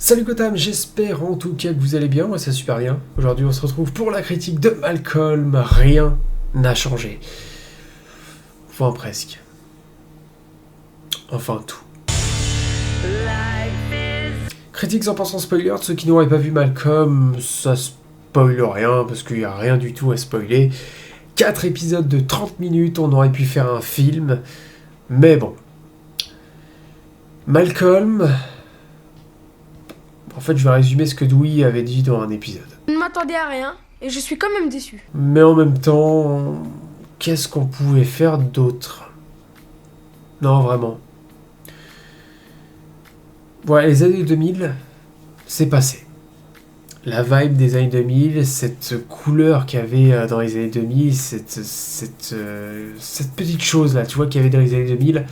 Salut Gotham, j'espère en tout cas que vous allez bien, moi ça super bien. Aujourd'hui on se retrouve pour la critique de Malcolm, rien n'a changé. Enfin presque. Enfin tout. Critique 100% spoiler, de ceux qui n'auraient pas vu Malcolm, ça spoil rien parce qu'il n'y a rien du tout à spoiler. 4 épisodes de 30 minutes, on aurait pu faire un film, mais bon. Malcolm... En fait, je vais résumer ce que Dewey avait dit dans un épisode. Je ne m'attendais à rien et je suis quand même déçu. Mais en même temps, qu'est-ce qu'on pouvait faire d'autre? Non, vraiment. Ouais, les années 2000, c'est passé. La vibe des années 2000, cette couleur qu'il y avait dans les années 2000, cette petite chose-là, tu vois, qu'il y avait dans les années 2000,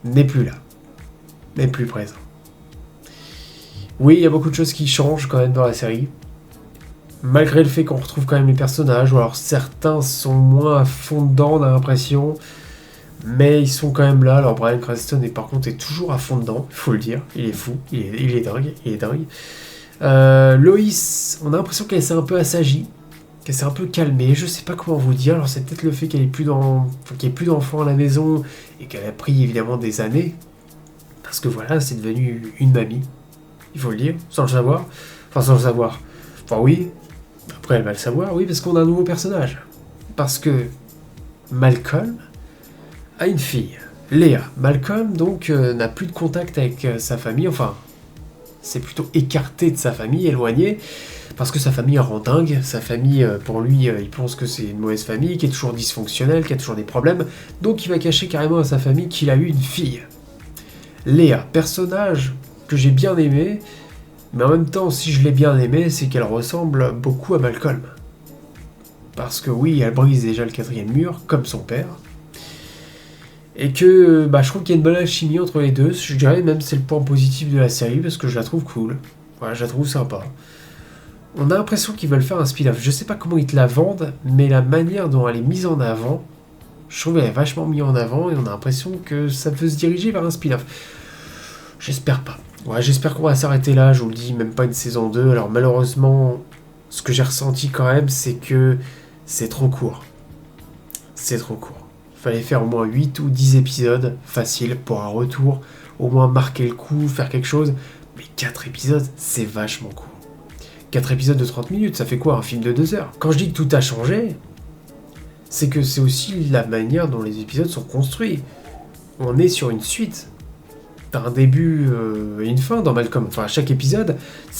n'est plus là. N'est plus présent. Oui, il y a beaucoup de choses qui changent quand même dans la série. Malgré le fait qu'on retrouve quand même les personnages, ou alors certains sont moins à fond dedans, on a l'impression. Mais ils sont quand même là. Alors Bryan Cranston par contre est toujours à fond dedans, il faut le dire. Il est fou, il est dingue. Loïs, on a l'impression qu'elle s'est un peu assagie, qu'elle s'est un peu calmée, je sais pas comment vous dire. Alors c'est peut-être le fait qu'elle ait plus d'enfants à la maison, et qu'elle a pris évidemment des années. Parce que voilà, c'est devenu une mamie. Il faut le dire, sans le savoir. Enfin, sans le savoir. Enfin, oui. Après, elle va le savoir, oui, parce qu'on a un nouveau personnage. Parce que Malcolm a une fille, Léa. Malcolm, donc, n'a plus de contact avec sa famille. Enfin, c'est plutôt écarté de sa famille, éloigné. Parce que sa famille rend dingue. Sa famille, pour lui, il pense que c'est une mauvaise famille, qui est toujours dysfonctionnelle, qui a toujours des problèmes. Donc, il va cacher carrément à sa famille qu'il a eu une fille. Léa, personnage que j'ai bien aimé, mais en même temps, si je l'ai bien aimé, c'est qu'elle ressemble beaucoup à Malcolm. Parce que oui, elle brise déjà le 4e mur, comme son père, et que je trouve qu'il y a une bonne alchimie entre les deux. Je dirais même c'est le point positif de la série, parce que je la trouve cool. Voilà, je la trouve sympa. On a l'impression qu'ils veulent faire un spin-off. Je sais pas comment ils te la vendent, mais la manière dont elle est mise en avant, je trouve qu'elle est vachement mise en avant, et on a l'impression que ça peut se diriger vers un spin-off. J'espère pas. Ouais, j'espère qu'on va s'arrêter là, je vous le dis, même pas une saison 2. Alors malheureusement, ce que j'ai ressenti quand même, c'est que c'est trop court. C'est trop court. Fallait faire au moins 8 ou 10 épisodes, facile, pour un retour, au moins marquer le coup, faire quelque chose. Mais 4 épisodes, c'est vachement court. 4 épisodes de 30 minutes, ça fait quoi, un film de 2 heures? Quand je dis que tout a changé, c'est que c'est aussi la manière dont les épisodes sont construits. On est sur une suite. T'as un début et une fin dans Malcolm. Enfin, à chaque épisode,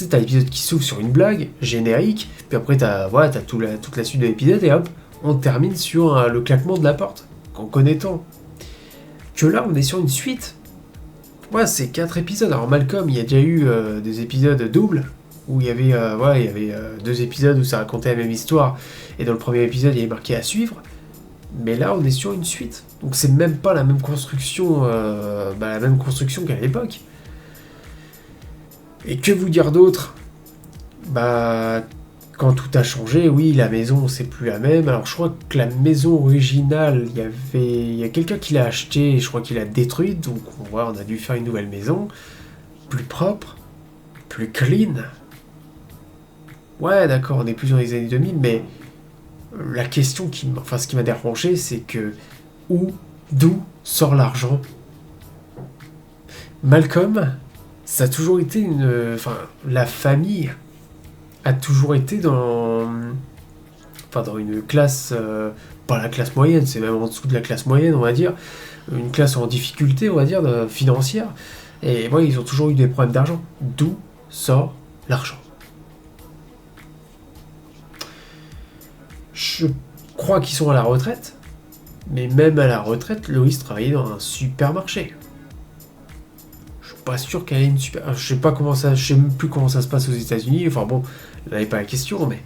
t'as l'épisode qui s'ouvre sur une blague, générique, puis après t'as toute la suite de l'épisode, et hop, on termine sur le claquement de la porte, qu'on connaît tant. Que là, on est sur une suite. Ouais, c'est 4 épisodes. Alors Malcolm, il y a déjà eu des épisodes doubles, où il y avait 2 épisodes où ça racontait la même histoire, et dans le premier épisode, il y avait marqué à suivre. Mais là, on est sur une suite. Donc c'est même pas la même construction, qu'à l'époque. Et que vous dire d'autre? Quand tout a changé, oui, la maison, c'est plus la même. Alors je crois que la maison originale, il y a quelqu'un qui l'a achetée et je crois qu'il l'a détruite. Donc on a dû faire une nouvelle maison. Plus propre, plus clean. Ouais, d'accord, on est plus dans les années 2000, mais... La question ce qui m'a dérangé, c'est que d'où sort l'argent? Malcolm, ça a toujours été la famille a toujours été dans une classe, pas la classe moyenne, c'est même en dessous de la classe moyenne, on va dire, une classe en difficulté, on va dire, financière, et ils ont toujours eu des problèmes d'argent. D'où sort l'argent? Je crois qu'ils sont à la retraite, mais même à la retraite, Loïs travaillait dans un supermarché. Je suis pas sûr qu'elle ait une super... Je sais même plus comment ça se passe aux États-Unis. Enfin bon, là n'est pas la question, mais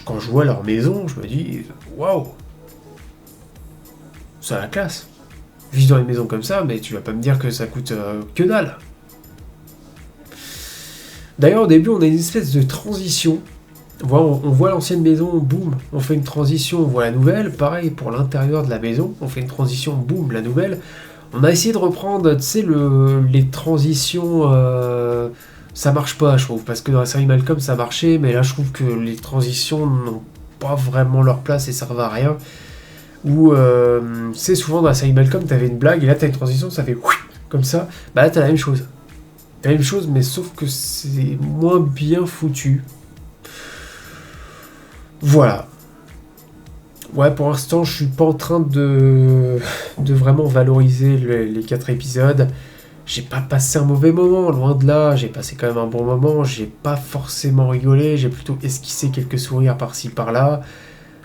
quand je vois leur maison, je me dis waouh, ça a la classe. Vivre dans une maison comme ça, mais tu vas pas me dire que ça coûte que dalle. D'ailleurs, au début, on a une espèce de transition. On voit l'ancienne maison, boum, on fait une transition, on voit la nouvelle. Pareil pour l'intérieur de la maison, on fait une transition, boum, la nouvelle. On a essayé de reprendre, tu sais, les transitions ça marche pas, je trouve, parce que dans la série Malcolm, ça marchait, mais là, je trouve que les transitions n'ont pas vraiment leur place et servent à rien. Ou, c'est souvent dans la série Malcolm, t'avais une blague, et là, t'as une transition, ça fait comme ça. Bah là, t'as la même chose. T'as la même chose, mais sauf que c'est moins bien foutu. Voilà. Ouais, pour l'instant, je suis pas en train de vraiment valoriser les 4 épisodes. J'ai pas passé un mauvais moment, loin de là. J'ai passé quand même un bon moment. J'ai pas forcément rigolé. J'ai plutôt esquissé quelques sourires par-ci par-là.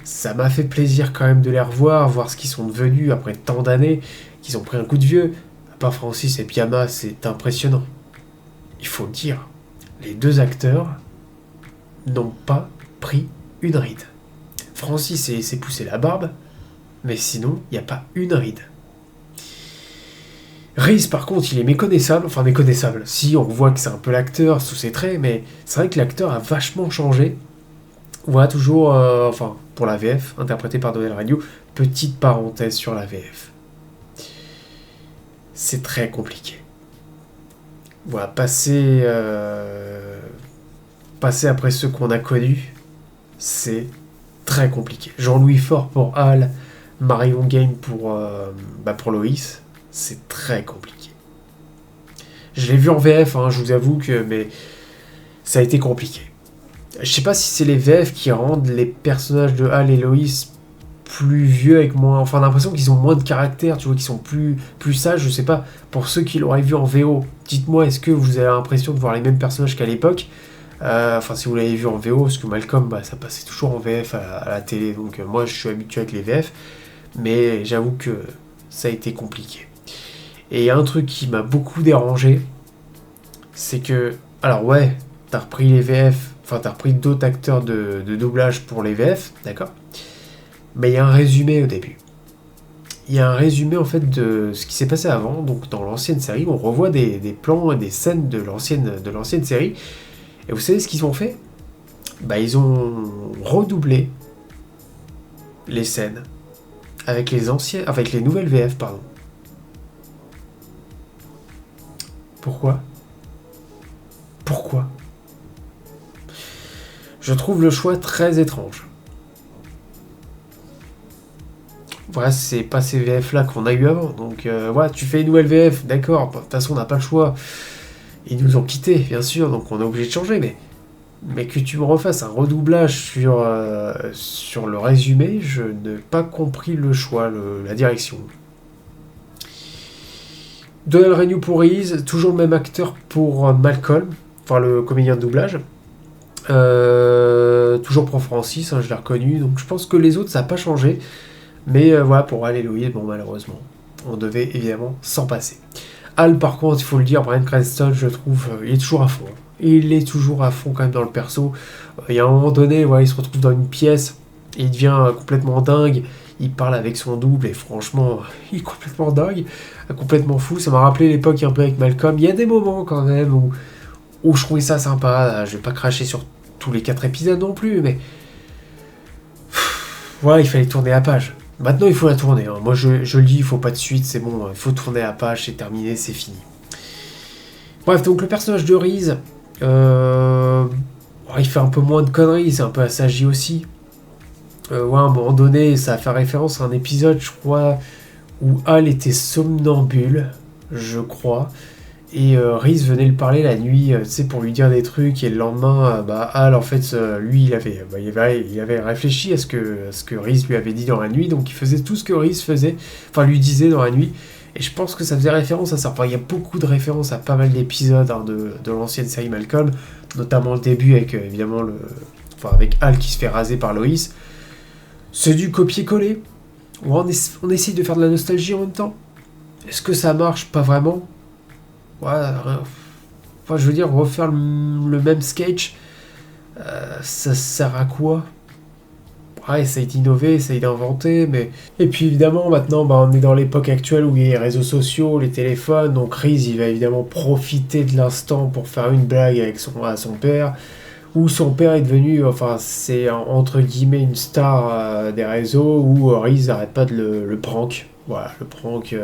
Ça m'a fait plaisir quand même de les revoir, voir ce qu'ils sont devenus après tant d'années, qu'ils ont pris un coup de vieux. À part Francis et Pyama, c'est impressionnant. Il faut le dire, les deux acteurs n'ont pas pris une ride. Francis s'est poussé la barbe, mais sinon, il n'y a pas une ride. Reese, par contre, il est méconnaissable. Enfin, méconnaissable. Si, on voit que c'est un peu l'acteur sous ses traits, mais c'est vrai que l'acteur a vachement changé. Voilà, toujours, enfin, pour la VF, interprété par Donald Radio. Petite parenthèse sur la VF. C'est très compliqué. Voilà, passer après ceux qu'on a connus, c'est très compliqué. Jean-Louis Faure pour Hal, Marion Game pour Loïs, c'est très compliqué. Je l'ai vu en VF, hein, je vous avoue que mais ça a été compliqué. Je sais pas si c'est les VF qui rendent les personnages de Hal et Loïs plus vieux avec moins... Enfin, l'impression qu'ils ont moins de caractère, tu vois, qu'ils sont plus sages, je sais pas. Pour ceux qui l'auraient vu en VO, dites-moi, est-ce que vous avez l'impression de voir les mêmes personnages qu'à l'époque ? Enfin, si vous l'avez vu en VO, parce que Malcolm, ça passait toujours en VF à la télé, donc moi, je suis habitué avec les VF, mais j'avoue que ça a été compliqué. Et il y a un truc qui m'a beaucoup dérangé, c'est que... Alors ouais, t'as repris les VF, enfin, t'as repris d'autres acteurs de doublage pour les VF, d'accord ? Mais il y a un résumé au début. Il y a un résumé en fait de ce qui s'est passé avant. Donc dans l'ancienne série, on revoit des plans et des scènes de l'ancienne série. Et vous savez ce qu'ils ont fait ? Ils ont redoublé les scènes avec les nouvelles VF, pardon. Pourquoi ? Je trouve le choix très étrange. Voilà, c'est pas ces VF là qu'on a eu avant. Donc voilà, tu fais une nouvelle VF, d'accord, de toute façon on n'a pas le choix. Ils nous ont quittés, bien sûr, donc on est obligé de changer, mais que tu me refasses un redoublage sur le résumé, je n'ai pas compris le choix, la direction. Donald Renew pour Reese, toujours le même acteur pour Malcolm, enfin le comédien de doublage. Toujours pour Francis, hein, je l'ai reconnu, donc je pense que les autres ça n'a pas changé. Mais voilà, pour Hal et Loïs, malheureusement, on devait évidemment s'en passer. Hal, par contre, il faut le dire, Bryan Cranston, je trouve, il est toujours à fond. Il est toujours à fond quand même dans le perso. Il y a un moment donné, il se retrouve dans une pièce, et il devient complètement dingue. Il parle avec son double, et franchement, il est complètement dingue, complètement fou. Ça m'a rappelé l'époque un peu avec Malcolm. Il y a des moments quand même où je trouvais ça sympa. Je vais pas cracher sur tous les 4 épisodes non plus, mais... Voilà, il fallait tourner la page. Maintenant, il faut la tourner. Hein. Moi, je le dis, il faut pas de suite, c'est bon. Il faut tourner la page, c'est terminé, c'est fini. Bref, donc le personnage de Reese, il fait un peu moins de conneries, c'est un peu assagi aussi. À un moment donné, ça a fait référence à un épisode, je crois, où Hal était somnambule, je crois. Et Reese venait le parler la nuit, pour lui dire des trucs, et le lendemain, Hal, en fait, lui, il avait réfléchi à ce que Reese lui avait dit dans la nuit, donc il faisait tout ce que Reese lui disait dans la nuit, et je pense que ça faisait référence à ça. Enfin, il y a beaucoup de références à pas mal d'épisodes de l'ancienne série Malcolm, notamment le début avec, évidemment, avec Hal qui se fait raser par Loïs. C'est du copier-coller. On essaye de faire de la nostalgie en même temps. Est-ce que ça marche ? Pas vraiment. Ouais, je veux dire, refaire le même sketch, ça sert à quoi ? Ouais, essaye d'innover, essaye d'inventer, mais... Et puis évidemment, maintenant, on est dans l'époque actuelle où il y a les réseaux sociaux, les téléphones, donc Reese, il va évidemment profiter de l'instant pour faire une blague à son père, où son père est devenu, c'est entre guillemets une star des réseaux, où Reese n'arrête pas de le prank. Voilà, le prank...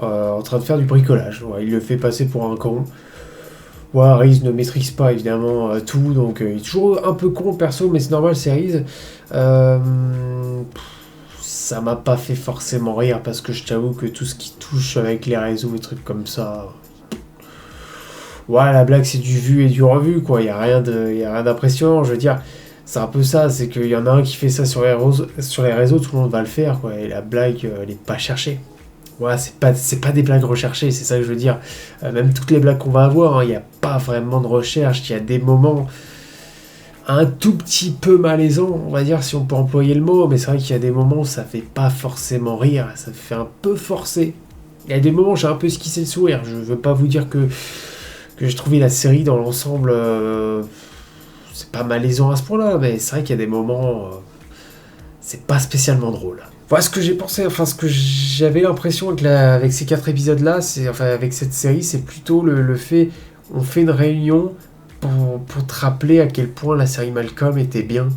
en train de faire du bricolage. Ouais, il le fait passer pour un con. Ouais, Reese ne maîtrise pas évidemment tout, donc il est toujours un peu con perso, mais c'est normal, c'est Reese. Euh, Ça m'a pas fait forcément rire parce que je t'avoue que tout ce qui touche avec les réseaux et trucs comme ça. Ouais, la blague c'est du vu et du revu quoi, y a rien d'impressionnant, je veux dire. C'est un peu ça, c'est qu'il y en a un qui fait ça sur les réseaux, tout le monde va le faire quoi, et la blague elle est pas cherchée. Ouais, c'est pas des blagues recherchées, c'est ça que je veux dire. Même toutes les blagues qu'on va avoir, il n'y a pas vraiment de recherche, il y a des moments un tout petit peu malaisant, on va dire, si on peut employer le mot, mais c'est vrai qu'il y a des moments où ça fait pas forcément rire, ça fait un peu forcé. Il y a des moments où j'ai un peu esquissé le sourire, je veux pas vous dire que j'ai trouvé la série dans l'ensemble, c'est pas malaisant à ce point-là, mais c'est vrai qu'il y a des moments, c'est pas spécialement drôle. Voilà ce que j'ai pensé, enfin ce que j'avais l'impression avec ces 4 épisodes-là, enfin avec cette série, c'est plutôt le fait, on fait une réunion pour te rappeler à quel point la série Malcolm était bien.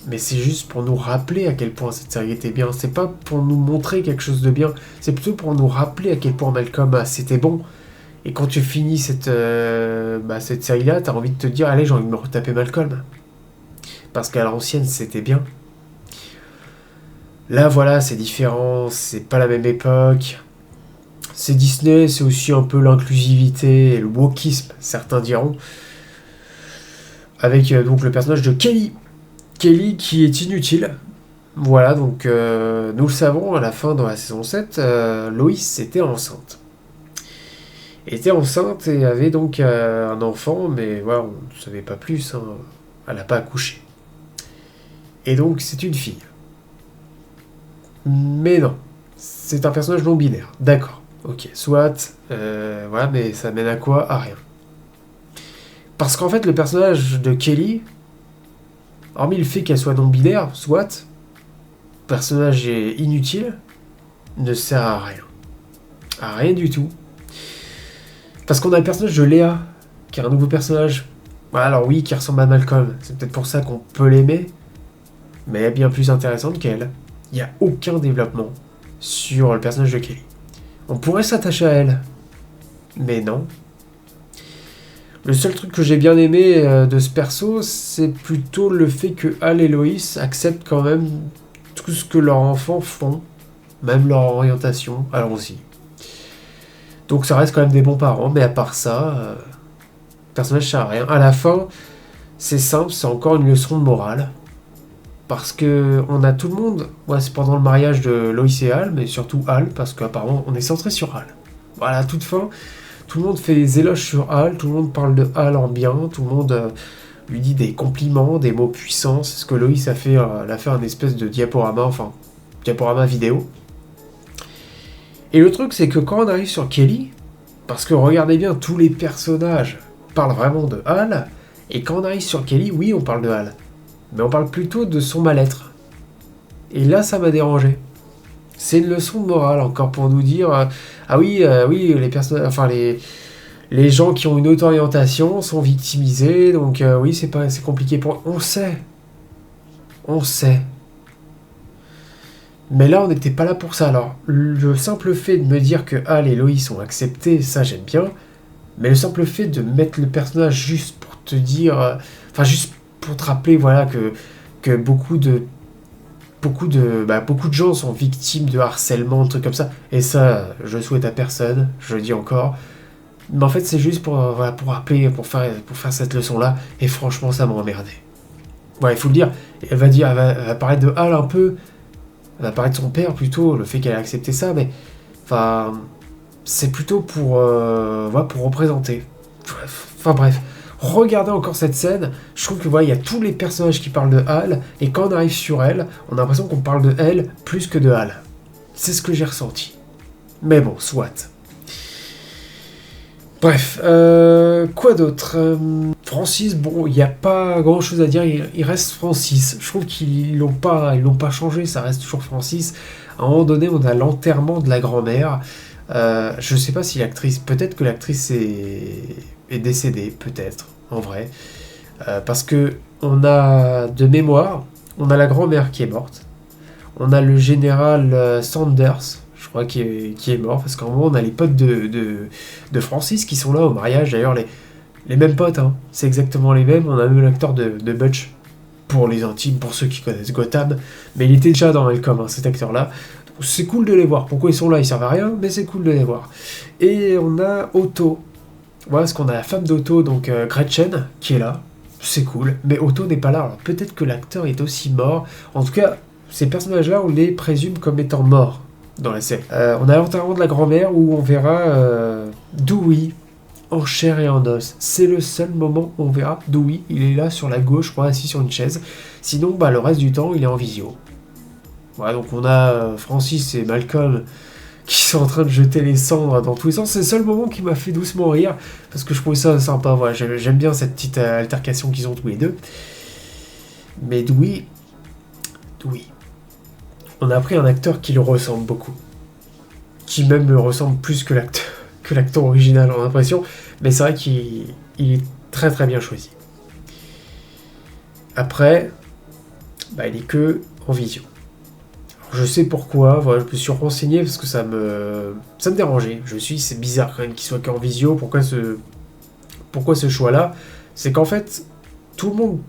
Mais c'est juste pour nous rappeler à quel point cette série était bien. C'est pas pour nous montrer quelque chose de bien. C'est plutôt pour nous rappeler à quel point Malcolm c'était bon. Et quand tu finis cette série-là, t'as envie de te dire, allez, j'ai envie de me retaper Malcolm. Parce qu'à l'ancienne, c'était bien. Là, voilà, c'est différent. C'est pas la même époque. C'est Disney, c'est aussi un peu l'inclusivité et le wokisme, certains diront. Avec donc le personnage de Kelly. Kelly qui est inutile. Voilà, donc nous le savons, à la fin de la saison 7, Loïs était enceinte. Était enceinte et avait donc un enfant, mais voilà, on ne savait pas plus, hein. Elle n'a pas accouché. Et donc c'est une fille. Mais non, c'est un personnage non binaire. D'accord, ok, soit, voilà, mais ça mène à quoi? À rien. Parce qu'en fait, le personnage de Kelly, hormis le fait qu'elle soit non-binaire, soit, personnage est inutile, ne sert à rien. À rien du tout. Parce qu'on a le personnage de Léa, qui est un nouveau personnage. Voilà, alors oui, qui ressemble à Malcolm. C'est peut-être pour ça qu'on peut l'aimer, mais elle est bien plus intéressante qu'elle. Il n'y a aucun développement sur le personnage de Kelly. On pourrait s'attacher à elle, mais non. Le seul truc que j'ai bien aimé de ce perso, c'est plutôt le fait que Hal et Loïs acceptent quand même tout ce que leurs enfants font, même leur orientation, allons-y. Donc ça reste quand même des bons parents, mais à part ça, le personnage sert à rien. À la fin, c'est simple, c'est encore une leçon de morale. Parce que on a tout le monde, ouais, c'est pendant le mariage de Loïs et Hal, mais surtout Hal, parce qu'apparemment on est centré sur Hal. Voilà, à toute fin, tout le monde fait des éloges sur Hal, tout le monde parle de Hal en bien, tout le monde lui dit des compliments, des mots puissants. C'est ce que Loïs a fait, elle a fait un espèce de diaporama, enfin, diaporama vidéo. Et le truc, c'est que quand on arrive sur Kelly, parce que regardez bien, tous les personnages parlent vraiment de Hal, et quand on arrive sur Kelly, oui, on parle de Hal, mais on parle plutôt de son mal-être. Et là, ça m'a dérangé. C'est une leçon de morale, encore pour nous dire, ah oui, oui, les personnages, enfin les gens qui ont une autre orientation sont victimisés, donc oui, c'est compliqué pour... On sait. On sait. Mais là, on n'était pas là pour ça. Alors, le simple fait de me dire que Hal et Loïs ont accepté, ça j'aime bien. Mais le simple fait de mettre le personnage juste pour te dire... Enfin, juste pour te rappeler, voilà, que beaucoup de gens sont victimes de harcèlement, de trucs comme ça. Et ça, je le souhaite à personne, je le dis encore. Mais en fait, c'est juste voilà, pour rappeler, pour faire cette leçon-là. Et franchement, ça m'a emmerdé. Ouais, il faut le dire. Elle va parler de Hal un peu... Elle va parler de son père plutôt, le fait qu'elle a accepté ça, mais enfin, c'est plutôt pour représenter. Enfin bref, regardez encore cette scène. Je trouve que voilà, il y a tous les personnages qui parlent de Hal, et quand on arrive sur elle, on a l'impression qu'on parle de elle plus que de Hal. C'est ce que j'ai ressenti. Mais bon, soit. Bref, quoi d'autre? Francis, bon, il n'y a pas grand chose à dire, il reste Francis. Je trouve qu'ils l'ont pas changé, ça reste toujours Francis. À un moment donné, on a l'enterrement de la grand-mère. Je sais pas si l'actrice, peut-être que l'actrice est décédée, peut-être, en vrai. Parce que on a, de mémoire, on a la grand-mère qui est morte. On a le général Sanders, je crois, qui est mort, parce qu'en gros, on a les potes de Francis qui sont là au mariage, d'ailleurs, les mêmes potes, hein. C'est exactement les mêmes, on a même l'acteur de Butch, pour les intimes, pour ceux qui connaissent Gotham, mais il était déjà dans Malcolm, hein, cet acteur-là. C'est cool de les voir, pourquoi ils sont là, ils servent à rien, mais c'est cool de les voir. Et on a Otto, voilà, parce qu'on a la femme d'Otto, donc Gretchen, qui est là, c'est cool, mais Otto n'est pas là, alors peut-être que l'acteur est aussi mort, en tout cas, ces personnages-là, on les présume comme étant morts dans la série. On a l'enterrement de la grand-mère, où on verra Dewey, en chair et en os. C'est le seul moment où on verra Dewey, il est là sur la gauche, je crois, assis sur une chaise. Sinon, le reste du temps, il est en visio. Voilà, donc on a Francis et Malcolm qui sont en train de jeter les cendres dans tous les sens. C'est le seul moment qui m'a fait doucement rire, parce que je trouvais ça sympa. Voilà, j'aime bien cette petite altercation qu'ils ont tous les deux. Mais Dewey, on a pris un acteur qui le ressemble beaucoup. Qui même le ressemble plus que l'acteur original, en impression, mais c'est vrai qu'il est très très bien choisi. Après, il est que en visio. Alors, je sais pourquoi, voilà, je me suis renseigné parce que ça me dérangeait. Je me suis dit, c'est bizarre quand même qu'il soit qu'en visio, pourquoi ce choix-là? C'est qu'en fait, tout le monde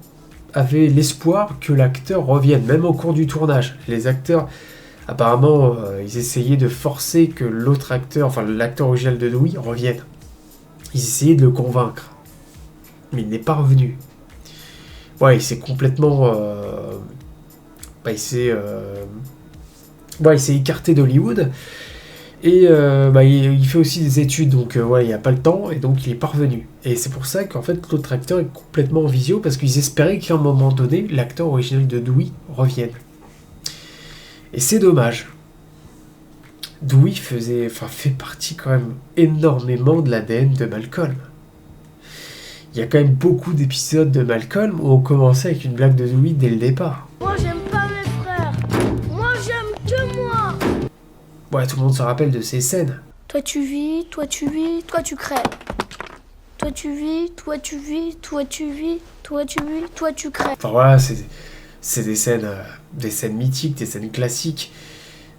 avait l'espoir que l'acteur revienne, même au cours du tournage. Les acteurs... Apparemment, ils essayaient de forcer que l'autre acteur, enfin l'acteur original de Dewey, revienne. Ils essayaient de le convaincre. Mais il n'est pas revenu. Ouais, il s'est complètement... il s'est écarté d'Hollywood. Et il fait aussi des études, donc il n'y a pas le temps, et donc il est pas revenu. Et c'est pour ça qu'en fait, l'autre acteur est complètement en visio, parce qu'ils espéraient qu'à un moment donné, l'acteur original de Dewey revienne. Et c'est dommage. Dewey fait partie quand même énormément de l'ADN de Malcolm. Il y a quand même beaucoup d'épisodes de Malcolm où on commençait avec une blague de Dewey dès le départ. Moi j'aime pas mes frères. Moi j'aime que moi. Ouais, tout le monde se rappelle de ces scènes. Toi tu vis, toi tu vis, toi tu crèves. Toi tu vis, toi tu vis, toi tu vis, toi tu vis, toi tu crèves. Enfin voilà, c'est des scènes mythiques, des scènes classiques.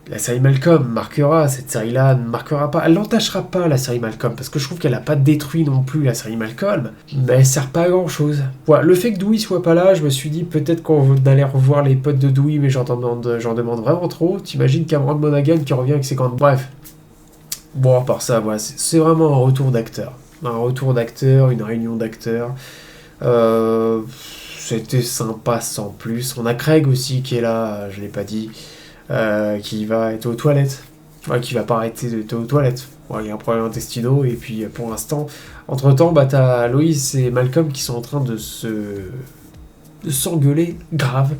La série Malcolm marquera, cette série-là ne marquera pas, elle n'entachera pas la série Malcolm, parce que je trouve qu'elle n'a pas détruit non plus la série Malcolm, mais elle sert pas à grand-chose. Voilà, le fait que Dewey soit pas là, je me suis dit peut-être qu'on allait revoir les potes de Dewey, mais j'en demande vraiment trop. T'imagines Cameron Monaghan qui revient avec ses grandes... Bref. Bon, à part ça, voilà, c'est vraiment un retour d'acteur. Un retour d'acteur, une réunion d'acteurs. C'était sympa sans plus. On a Craig aussi qui est là, je l'ai pas dit, qui va être aux toilettes. Ouais, qui va pas arrêter d'être aux toilettes. Ouais, il y a un problème intestinaux, et puis pour l'instant, entre-temps, t'as Loïs et Malcolm qui sont en train de s'engueuler grave.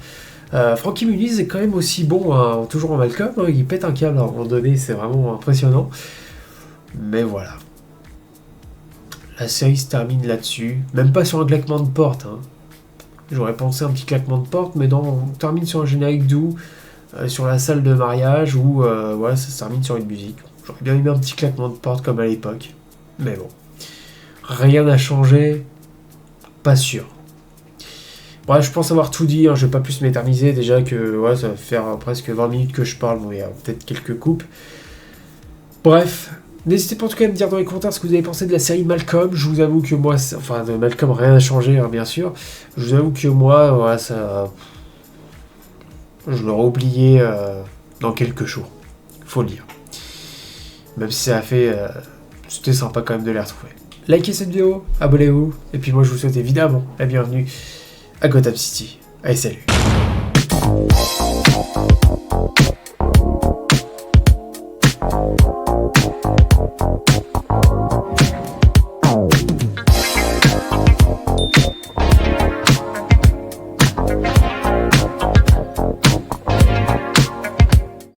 Frankie Muniz est quand même aussi bon, hein, toujours en Malcolm, hein, il pète un câble à un moment donné, c'est vraiment impressionnant. Mais voilà. La série se termine là-dessus, même pas sur un claquement de porte, hein. J'aurais pensé un petit claquement de porte, mais non, on termine sur un générique doux, sur la salle de mariage, où ça se termine sur une musique. J'aurais bien aimé un petit claquement de porte comme à l'époque, mais bon. Rien n'a changé, pas sûr. Je pense avoir tout dit, hein, je vais pas plus m'éterniser, déjà que ça va faire presque 20 minutes que je parle, il y a peut-être quelques coupes. Bref, n'hésitez pas en tout cas à me dire dans les commentaires ce que vous avez pensé de la série Malcolm. Je vous avoue que moi, de Malcolm, rien n'a changé, hein, bien sûr. Je vous avoue que moi, je l'aurais oublié dans quelques jours, faut le dire. Même si ça a fait... c'était sympa quand même de les retrouver. Likez cette vidéo, abonnez-vous, et puis moi je vous souhaite évidemment la bienvenue à Gotham City. Allez, salut!